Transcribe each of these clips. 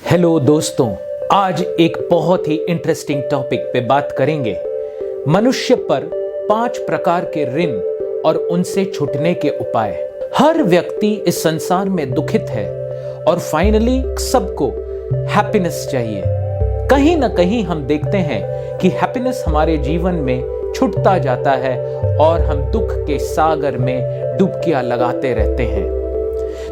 Hello दोस्तों, आज एक बहुत ही इंटरेस्टिंग टॉपिक पे बात करेंगे। मनुष्य पर 5 प्रकार के ऋण और उनसे छूटने के उपाय। हर व्यक्ति इस संसार में दुखित है और फाइनली सबको हैप्पीनेस चाहिए। कहीं ना कहीं हम देखते हैं कि हैप्पीनेस हमारे जीवन में छूटता जाता है और हम दुख के सागर में डुबकियां लगाते रहते हैं।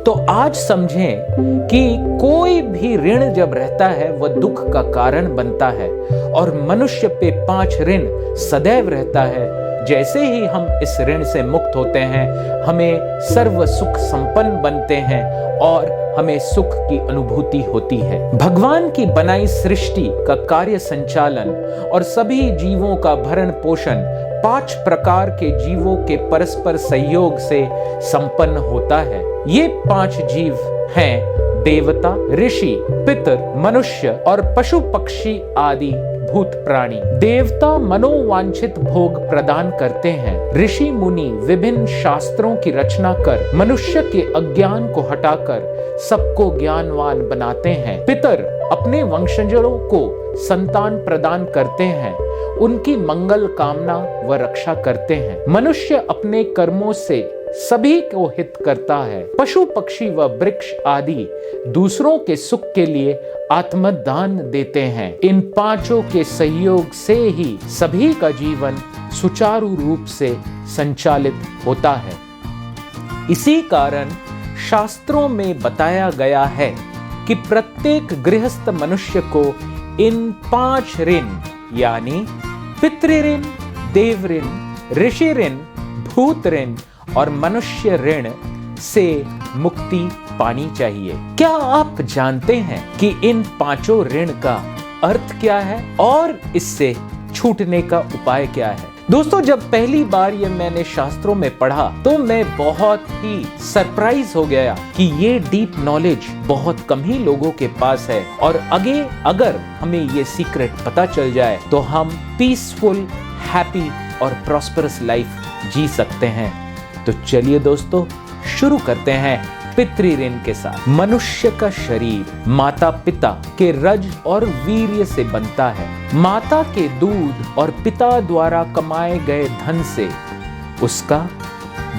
तो आज समझें कि कोई भी ऋण जब रहता है वह दुख का कारण बनता है और मनुष्य पे 5 ऋण सदैव रहता है। जैसे ही हम इस ऋण से मुक्त होते हैं, हमें सर्व सुख संपन्न बनते हैं और हमें सुख की अनुभूति होती है। भगवान की बनाई सृष्टि का कार्य संचालन और सभी जीवों का भरण पोषण 5 प्रकार के जीवों के परस्पर सहयोग से संपन्न होता है। ये 5 जीव हैं देवता, ऋषि, पितर, मनुष्य और पशु पक्षी आदि भूत प्राणी। देवता मनोवांछित भोग प्रदान करते हैं। ऋषि मुनि विभिन्न शास्त्रों की रचना कर मनुष्य के अज्ञान को हटाकर सबको ज्ञानवान बनाते हैं। पितर अपने वंशजों को संतान प्रदान करते हैं, उनकी मंगल कामना व रक्षा करते हैं। मनुष्य अपने कर्मों से सभी को हित करता है। पशु पक्षी व वृक्ष आदि दूसरों के सुख के लिए आत्मदान देते हैं। इन 5 के सहयोग से ही सभी का जीवन सुचारू रूप से संचालित होता है। इसी कारण शास्त्रों में बताया गया है कि प्रत्येक गृहस्थ मनुष्य को इन 5 ऋण यानी पितृ ऋण, देव ऋण, ऋषि ऋण, भूत ऋण और मनुष्य ऋण से मुक्ति पानी चाहिए। क्या आप जानते हैं कि इन 5 ऋण का अर्थ क्या है और इससे छूटने का उपाय क्या है? दोस्तों, जब पहली बार ये मैंने शास्त्रों में पढ़ा तो मैं बहुत ही सरप्राइज हो गया कि ये डीप नॉलेज बहुत कम ही लोगों के पास है और आगे अगर हमें ये सीक्रेट पता चल जाए तो हम पीसफुल, हैप्पी और प्रॉस्परस लाइफ जी सकते हैं। तो चलिए दोस्तों, शुरू करते हैं पितृ ऋण के साथ। मनुष्य का शरीर माता पिता के रज और वीर्य से बनता है। माता के दूध और पिता द्वारा कमाए गए धन से उसका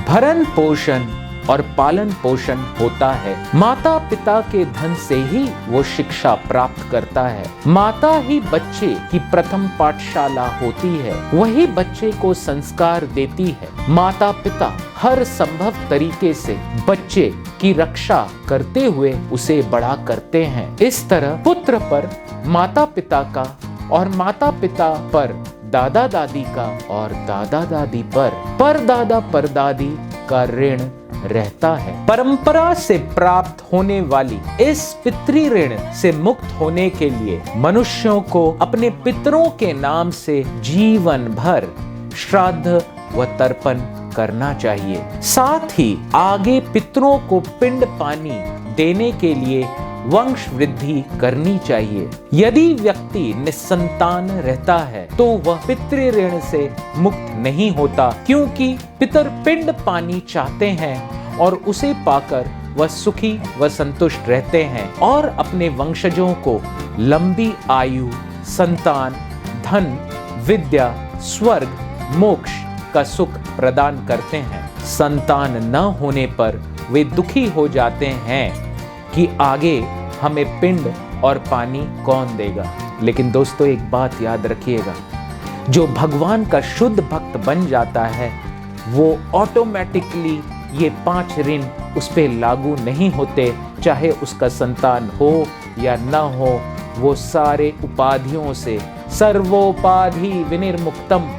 भरण पोषण और पालन पोषण होता है। माता पिता के धन से ही वो शिक्षा प्राप्त करता है। माता ही बच्चे की प्रथम पाठशाला होती है, वही बच्चे को संस्कार देती है। माता पिता हर संभव तरीके से बच्चे की रक्षा करते हुए उसे बड़ा करते हैं। इस तरह पुत्र पर माता पिता का और माता पिता पर दादा दादी का और दादा दादी पर परदादा परदादी का ऋण रहता है। परंपरा से प्राप्त होने वाली इस पितृ ऋण से मुक्त होने के लिए मनुष्यों को अपने पितरों के नाम से जीवन भर श्राद्ध व तर्पण करना चाहिए। साथ ही आगे पितरों को पिंड पानी देने के लिए वंश वृद्धि करनी चाहिए। यदि व्यक्ति निसंतान रहता है तो वह पितृ ऋण से मुक्त नहीं होता, क्योंकि पितर पिंड पानी चाहते हैं और उसे पाकर वह सुखी व संतुष्ट रहते हैं और अपने वंशजों को लंबी आयु, संतान, धन, विद्या, स्वर्ग, मोक्ष का सुख प्रदान करते हैं। संतान न होने पर वे दुखी हो जाते हैं कि आगे हमें पिंड और पानी कौन देगा। लेकिन दोस्तों, एक बात याद रखिएगा, जो भगवान का शुद्ध भक्त बन जाता है वो ऑटोमेटिकली ये 5 ऋण उस पे लागू नहीं होते, चाहे उसका संतान हो या न हो। वो सारे उपाधियों से सर्वोपाधि विनिर्मुक्तम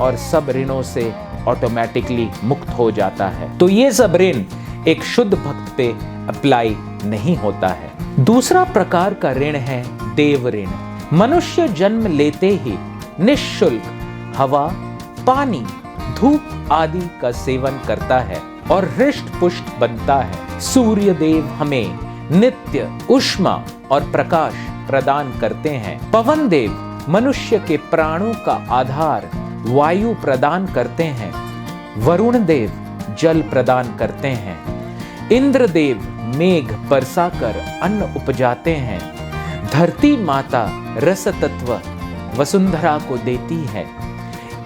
और सब ऋणों से ऑटोमेटिकली मुक्त हो जाता है। तो ये सब ऋण एक शुद्ध भक्त पे अप्लाई नहीं होता है। दूसरा प्रकार का ऋण है देव ऋण। मनुष्य जन्म लेते ही निःशुल्क हवा, पानी, धूप आदि का सेवन करता है और हृष्ट पुष्ट बनता है। सूर्य देव हमें नित्य उष्मा और प्रकाश प्रदान करते हैं। पवन देव मनुष्य के प्राणों का आधार वायु प्रदान करते हैं। वरुण देव जल प्रदान करते हैं। इंद्र देव मेघ बरसाकर अन्न उपजाते हैं। धरती माता रस तत्व वसुंधरा को देती है।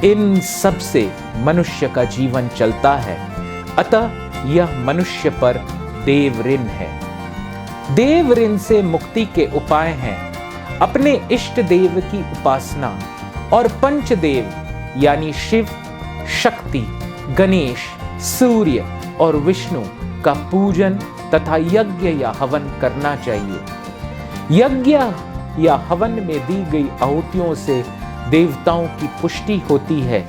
इन सब से मनुष्य का जीवन चलता है, अतः यह मनुष्य पर देव ऋण है। देव ऋण से मुक्ति के उपाय हैं अपने इष्ट देव की उपासना और पंचदेव यानी शिव, शक्ति, गणेश, सूर्य और विष्णु का पूजन तथा यज्ञ या हवन करना चाहिए। यज्ञ या हवन में दी गई आहुतियों से देवताओं की पुष्टि होती है,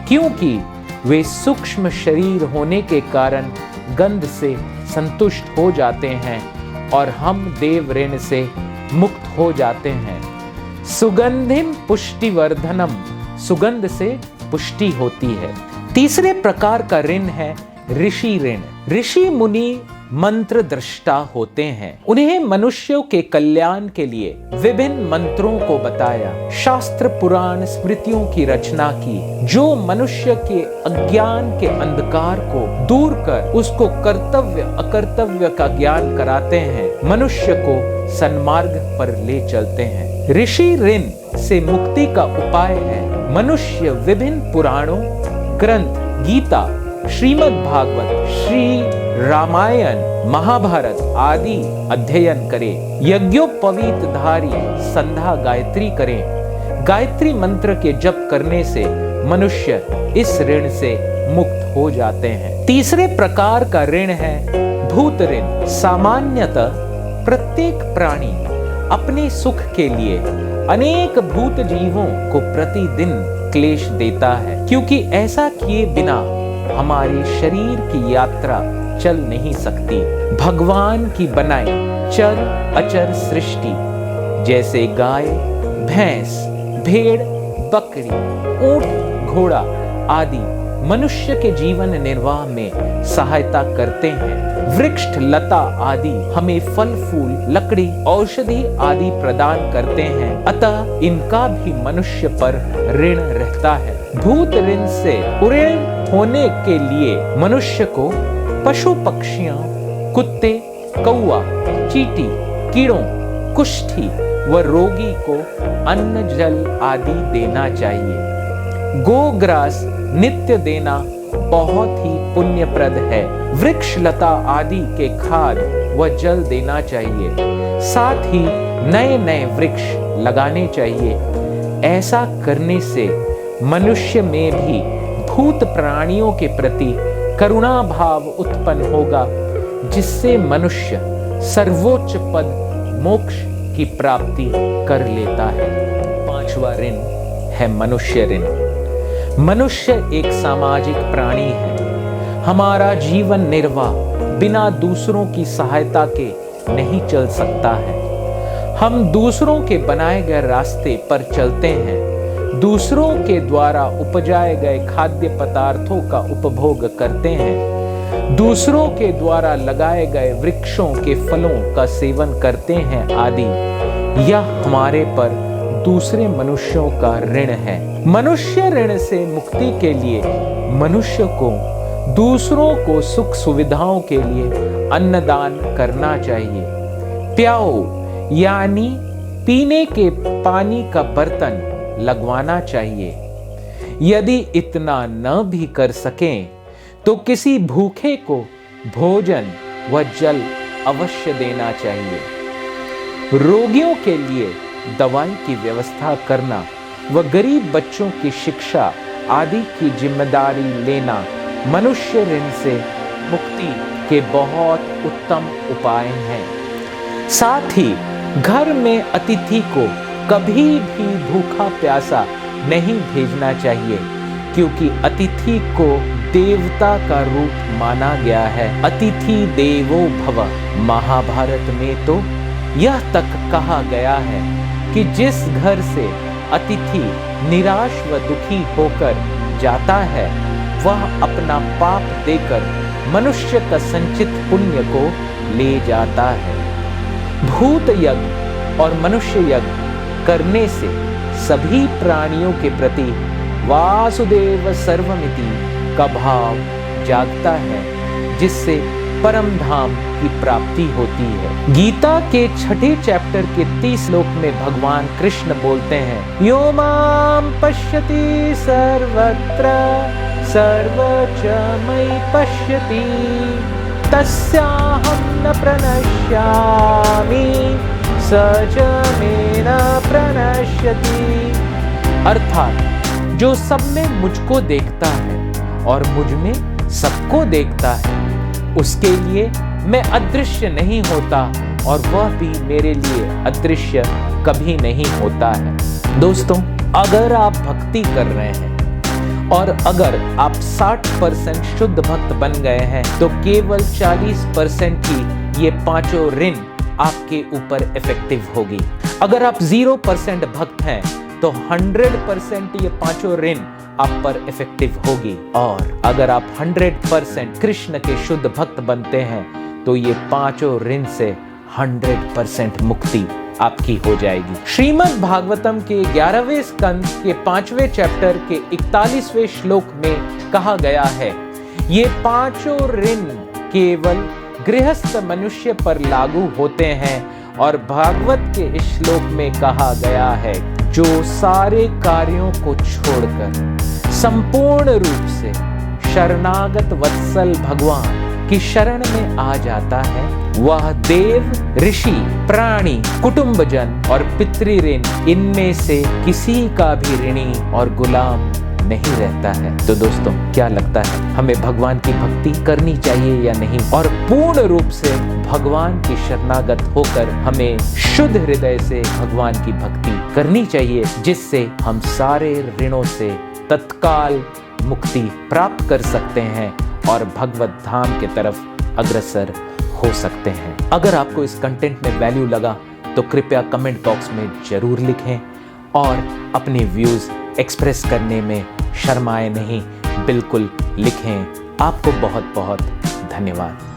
क्योंकि वे सूक्ष्म शरीर होने के कारण गंध से संतुष्ट हो जाते हैं और हम देव ऋण से मुक्त हो जाते हैं। सुगंधिम पुष्टिवर्धनम, सुगंध से पुष्टि होती है। तीसरे प्रकार का ऋण है ऋषि ऋण। ऋषि मुनि मंत्र दृष्टा होते हैं। उन्हें मनुष्यों के कल्याण के लिए विभिन्न मंत्रों को बताया, शास्त्र पुराण स्मृतियों की रचना की, जो मनुष्य के अज्ञान के अंधकार को दूर कर उसको कर्तव्य अकर्तव्य का ज्ञान कराते हैं, मनुष्य को सन्मार्ग पर ले चलते हैं। ऋषि ऋण से मुक्ति का उपाय है मनुष्य विभिन्न पुराणों, ग्रंथ, गीता, श्रीमद् भागवत, श्री रामायण, महाभारत आदि अध्ययन करे, यज्ञोपवीत धारी संध्या गायत्री करें। गायत्री मंत्र के जप करने से मनुष्य इस ऋण से मुक्त हो जाते हैं। तीसरे प्रकार का ऋण है भूत ऋण। सामान्यतः प्रत्येक प्राणी अपने सुख के लिए अनेक भूत जीवों को प्रतिदिन क्लेश देता है, क्योंकि ऐसा किए बिना हमारे शरीर की यात्रा चल नहीं सकती। भगवान की बनाई चर अचर सृष्टि जैसे गाय, भैंस, भेड़, बकरी, ऊंट, घोड़ा आदि मनुष्य के जीवन निर्वाह में सहायता करते हैं। वृक्ष, लता आदि हमें फल फूल, लकड़ी, औषधि आदि प्रदान करते हैं, अतः इनका भी मनुष्य पर ऋण रहता है। भूत ऋण से उऋण होने के लिए मनुष्य को पशु पक्षियों, कुत्ते, कौआ, चींटी, कीड़ों, कुष्ठी व रोगी को अन्न जल आदि देना चाहिए। गोग्रास नित्य देना बहुत ही पुण्यप्रद है। वृक्ष लता आदि के खाद व जल देना चाहिए, साथ ही नए नए वृक्ष लगाने चाहिए। ऐसा करने से मनुष्य में भी भूत प्राणियों के प्रति करुणा भाव उत्पन्न होगा, जिससे मनुष्य सर्वोच्च पद मोक्ष की प्राप्ति कर लेता है। पांचवा ऋण है मनुष्य ऋण। मनुष्य एक सामाजिक प्राणी है। हमारा जीवन निर्वाह बिना दूसरों की सहायता के नहीं चल सकता है। हम दूसरों के बनाए गए रास्ते पर चलते हैं, दूसरों के द्वारा उपजाए गए खाद्य पदार्थों का उपभोग करते हैं, दूसरों के द्वारा लगाए गए वृक्षों के फलों का सेवन करते हैं आदि। यह हमारे पर दूसरे मनुष्यों का ऋण है। मनुष्य ऋण से मुक्ति के लिए मनुष्य को दूसरों को सुख सुविधाओं के लिए अन्नदान करना चाहिए। प्याओ यानी पीने के पानी का बर्तन लगवाना चाहिए। यदि इतना न भी कर सकें तो किसी भूखे को भोजन व जल अवश्य देना चाहिए। रोगियों के लिए दवाई की व्यवस्था करना व गरीब बच्चों की शिक्षा आदि की जिम्मेदारी लेना मनुष्य ऋण से मुक्ति के बहुत उत्तम उपाय हैं। साथ ही घर में अतिथि को कभी भी भूखा प्यासा नहीं भेजना चाहिए, क्योंकि अतिथि को देवता का रूप माना गया है। अतिथि देवो भव। महाभारत में तो यह तक कहा गया है कि जिस घर से अतिथि निराश व दुखी होकर जाता है, वह अपना पाप देकर मनुष्य का संचित पुण्य को ले जाता है। भूत यज्ञ और मनुष्य यज्ञ करने से सभी प्राणियों के प्रति वासुदेव सर्वमिति का भाव जागता है, जिससे परम धाम की प्राप्ति होती है। गीता के 6 चैप्टर के 30 श्लोक में भगवान कृष्ण बोलते हैं, यो माम पश्यति सर्वत्र सर्वच मयि पश्यति तस्याहं न प्रणश्यामि स च मे न प्रणश्यति। अर्थात जो सब में मुझको देखता है और मुझ में सबको देखता है, उसके लिए मैं अदृश्य नहीं होता और वह भी मेरे लिए अदृश्य कभी नहीं होता है। दोस्तों, अगर आप भक्ति कर रहे हैं और अगर आप 60% शुद्ध भक्त बन गए हैं तो केवल 40% ही ये 5 ऋण आपके ऊपर इफेक्टिव होगी। अगर आप 0% भक्त हैं तो 100% ये 5 ऋण आप पर इफेक्टिव होगी। और अगर आप 100% कृष्ण के शुद्ध भक्त बनते हैं तो ये 5 ऋण से 100% मुक्ति आपकी हो जाएगी। श्रीमद् भागवतम के 11वें स्कंद के 5वें चैप्टर के 41वें श्लोक में कहा गया है, ये 5 ऋण केवल गृहस्थ मनुष्य पर लागू होते हैं। और भागवत के इस श्लोक में कहा गया है, जो सारे कार्यों को छोड़कर संपूर्ण रूप से शरणागत वत्सल भगवान की शरण में आ जाता है, वह देव, ऋषि, प्राणी, कुटुंबजन और पितृऋण इनमें से किसी का भी ऋणी और गुलाम नहीं रहता है। तो दोस्तों, क्या लगता है हमें भगवान की भक्ति करनी चाहिए या नहीं? और पूर्ण रूप से भगवान की शरणागत होकर हमें शुद्ध हृदय से भगवान की भक्ति करनी चाहिए, जिससे हम सारे ऋणों से तत्काल मुक्ति प्राप्त कर सकते हैं और भगवत धाम के तरफ अग्रसर हो सकते हैं। अगर आपको इस कंटेंट में वैल्यू लगा तो कृपया कमेंट बॉक्स में जरूर लिखें और अपने व्यूज एक्सप्रेस करने में शर्माएं नहीं, बिल्कुल लिखें। आपको बहुत बहुत धन्यवाद।